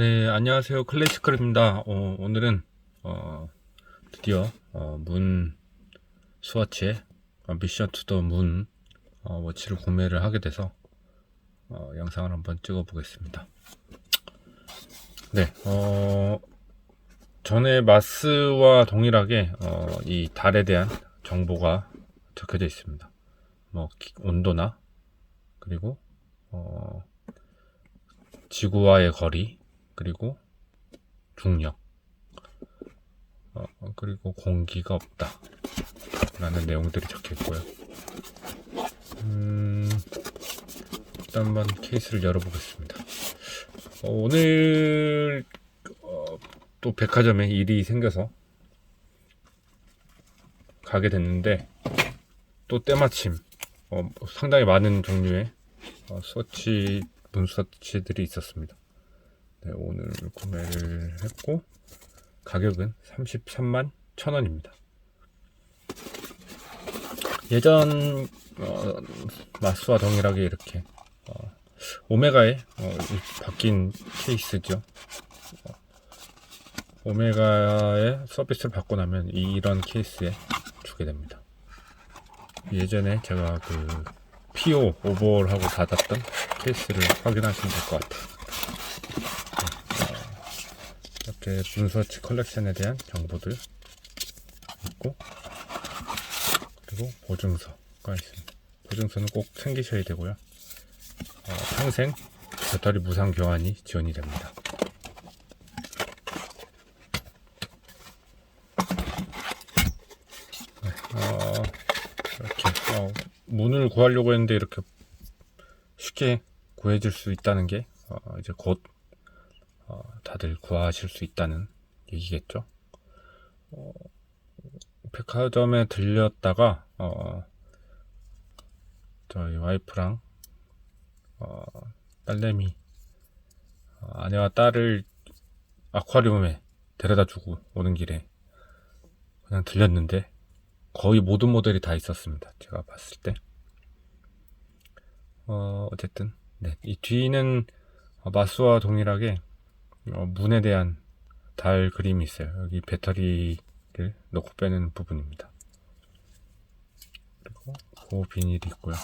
네, 안녕하세요. 클래시컬입니다. 오늘은 드디어 문 스와치의 미션 투 더 문 워치를 구매를 하게 돼서 영상을 한번 찍어 보겠습니다. 네, 전에 마스와 동일하게 이 달에 대한 정보가 적혀져 있습니다. 뭐 온도나 그리고 지구와의 거리, 그리고 중력, 그리고 공기가 없다 라는 내용들이 적혀 있고요. 일단 한번 케이스를 열어보겠습니다. 오늘 또 백화점에 일이 생겨서 가게 됐는데, 또 때마침 상당히 많은 종류의 스워치, 문 스워치들이 있었습니다. 네, 오늘 구매를 했고 가격은 33만 1,000원입니다. 예전 마스와 동일하게 이렇게 오메가의 바뀐 케이스죠. 오메가의 서비스를 받고 나면 이런 케이스에 주게 됩니다. 예전에 제가 그 PO 오버홀하고 받았던 케이스를 확인하시면 될 것 같아요. 이렇게 문서치 컬렉션에 대한 정보들 있고, 그리고 보증서가 있습니다. 보증서는 꼭 챙기셔야 되고요. 평생 배터리 무상 교환이 지원이 됩니다. 네, 이렇게 문을 구하려고 했는데 이렇게 쉽게 구해질 수 있다는 게 이제 곧 다들 구하실 수 있다는 얘기겠죠. 백화점에 들렸다가 저희 와이프랑 딸내미, 아내와 딸을 아쿠아리움에 데려다 주고 오는 길에 그냥 들렸는데 거의 모든 모델이 다 있었습니다. 제가 봤을 때. 어쨌든 네, 이 뒤는 마스와 동일하게 문에 대한 달 그림이 있어요. 여기 배터리를 넣고 빼는 부분입니다. 그리고 그 비닐이 있고요.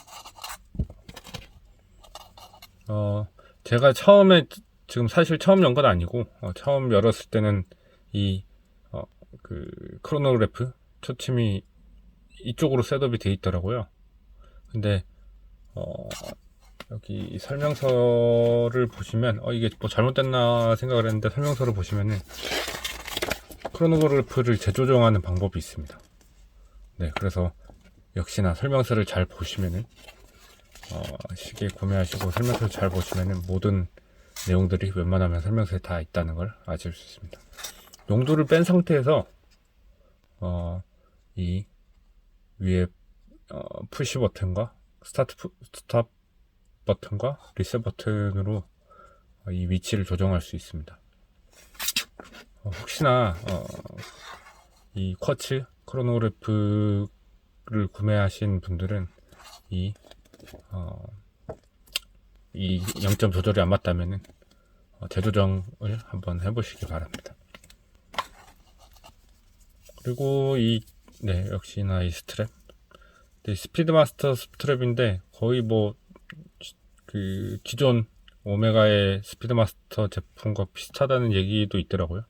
제가 처음에, 지금 사실 처음 연 건 아니고 처음 열었을 때는 이 그 크로노그래프 초침이 이쪽으로 셋업이 돼 있더라고요. 근데 여기 설명서를 보시면 이게 뭐 잘못됐나 생각을 했는데, 설명서를 보시면은 크로노그래프를 재조정하는 방법이 있습니다. 네, 그래서 역시나 설명서를 잘 보시면은 시계 구매하시고 설명서를 잘 보시면은 모든 내용들이 웬만하면 설명서에 다 있다는 걸 아실 수 있습니다. 용도를 뺀 상태에서 이 위에 푸시 버튼과 스탑 버튼과 리셋 버튼으로 이 위치를 조정할 수 있습니다. 혹시나 이 쿼츠 크로노그래프를 구매하신 분들은 이 0점 조절이 안 맞다면은 재조정을 한번 해보시기 바랍니다. 그리고 네, 역시나 이 스트랩, 네, 스피드마스터 스트랩인데 거의 뭐 그 기존 오메가의 스피드마스터 제품과 비슷하다는 얘기도 있더라고요.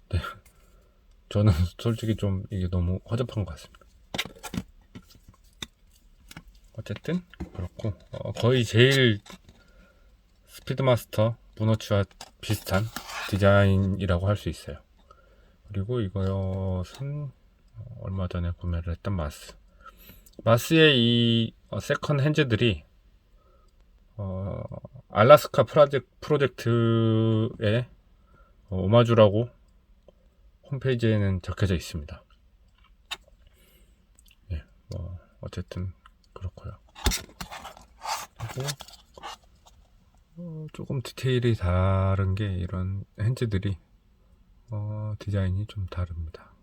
네, 저는 솔직히 좀 이게 너무 허접한 것 같습니다. 어쨌든 그렇고 거의 제일 스피드마스터 문워치와 비슷한 디자인이라고 할 수 있어요. 그리고 이것은 얼마 전에 구매를 했던 마스의 이 세컨 핸즈들이 알라스카 프로젝트의 오마주라고 홈페이지에는 적혀져 있습니다. 네, 뭐 어쨌든 그렇고요. 그리고 조금 디테일이 다른 게, 이런 핸즈들이 디자인이 좀 다릅니다.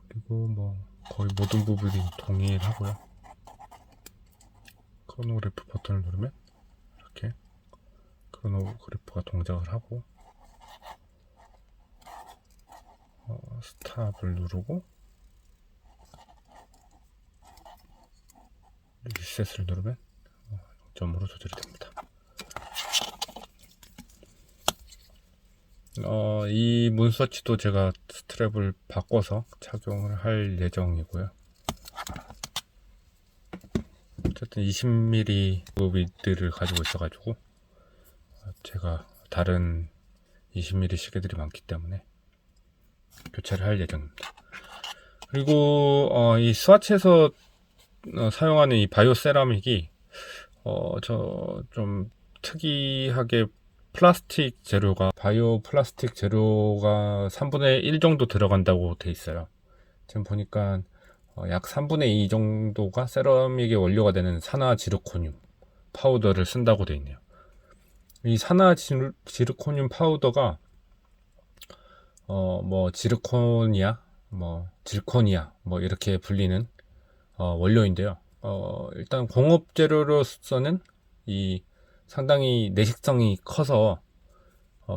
그리고 뭐 거의 모든 부분이 동일하고요. 크로노그래프 버튼을 누르면 이렇게 포노그래프가 동작을 하고 스탑을 누르고 리셋을 누르면 0점으로 조절이 됩니다. 이 문서치도 제가 스트랩을 바꿔서 착용을 할 예정이고요. 어쨌든 20mm 위드를 가지고 있어가지고 제가 다른 20mm 시계들이 많기 때문에 교체를 할 예정입니다. 그리고 이 스와치에서 사용하는 이 바이오 세라믹이 저 좀 특이하게 플라스틱 재료가 바이오 플라스틱 재료가 3분의 1 정도 들어간다고 돼 있어요. 지금 보니까 약 3분의 2 정도가 세라믹의 원료가 되는 산화지르코늄 파우더를 쓴다고 돼 있네요. 이 산화지르코늄 파우더가 뭐 지르코니아, 뭐 질코니아, 뭐 이렇게 불리는 원료인데요. 일단 공업 재료로서는 이 상당히 내식성이 커서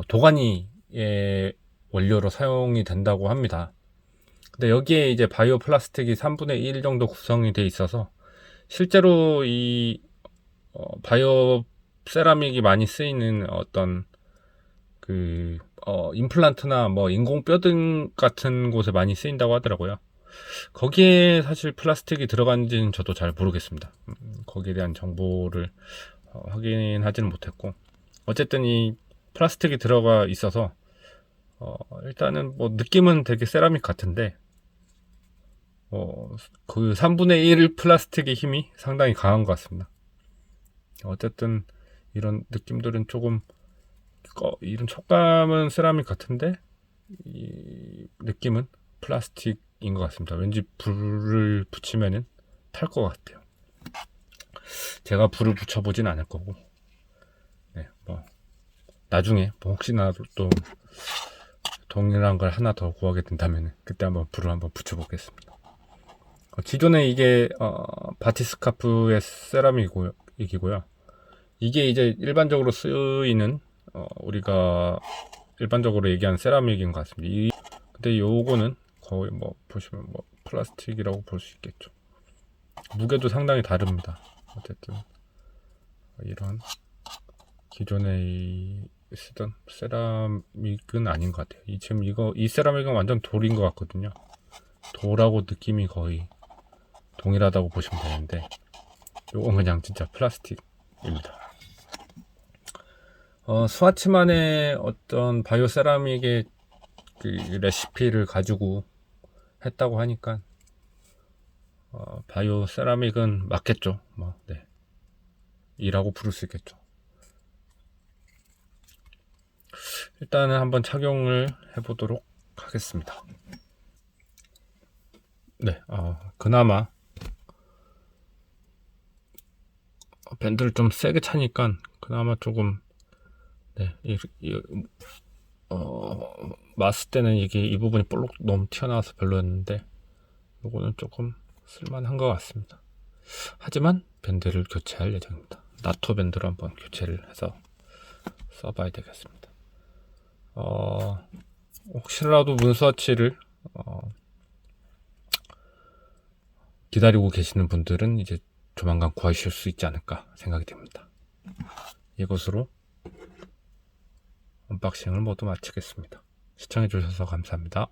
도가니의 원료로 사용이 된다고 합니다. 근데 여기에 이제 바이오 플라스틱이 3분의 1 정도 구성이 돼 있어서 실제로 이 바이오 세라믹이 많이 쓰이는 어떤 그 임플란트나 뭐 인공뼈 등 같은 곳에 많이 쓰인다고 하더라고요. 거기에 사실 플라스틱이 들어간지는 저도 잘 모르겠습니다. 거기에 대한 정보를 확인하지는 못했고, 어쨌든 이 플라스틱이 들어가 있어서 일단은 뭐 느낌은 되게 세라믹 같은데 그 3분의 1 플라스틱의 힘이 상당히 강한 것 같습니다. 어쨌든 이런 느낌들은 조금 이런 촉감은 세라믹 같은데 이 느낌은 플라스틱인 것 같습니다. 왠지 불을 붙이면은 탈 것 같아요. 제가 불을 붙여보진 않을 거고, 네, 뭐 나중에 뭐 혹시나 또 동일한 걸 하나 더 구하게 된다면 그때 한번 불을 한번 붙여보겠습니다. 기존에 이게 바티스카프의 세라믹이고요. 이게 이제 일반적으로 쓰이는 우리가 일반적으로 얘기하는 세라믹인 것 같습니다. 근데 요거는 거의 뭐 보시면 뭐 플라스틱이라고 볼 수 있겠죠. 무게도 상당히 다릅니다. 어쨌든 이런 기존에 쓰던 세라믹은 아닌 것 같아요. 지금 이 세라믹은 완전 돌인 것 같거든요. 돌하고 느낌이 거의 동일하다고 보시면 되는데 요건 그냥 진짜 플라스틱입니다. 스와치만의 어떤 바이오 세라믹의 그 레시피를 가지고 했다고 하니까 바이오 세라믹은 맞겠죠. 뭐, 네. 이라고 부를 수 있겠죠. 일단은 한번 착용을 해보도록 하겠습니다. 네, 그나마 밴드를 좀 세게 차니까 그나마 조금 네, 맞을 때는 이게 이 부분이 볼록 너무 튀어나와서 별로였는데 요거는 조금 쓸만한 것 같습니다. 하지만 밴드를 교체할 예정입니다. 나토 밴드로 한번 교체를 해서 써봐야 되겠습니다. 혹시라도 문서치를 기다리고 계시는 분들은 이제 조만간 구하실 수 있지 않을까 생각이 됩니다. 이것으로 언박싱을 모두 마치겠습니다. 시청해주셔서 감사합니다.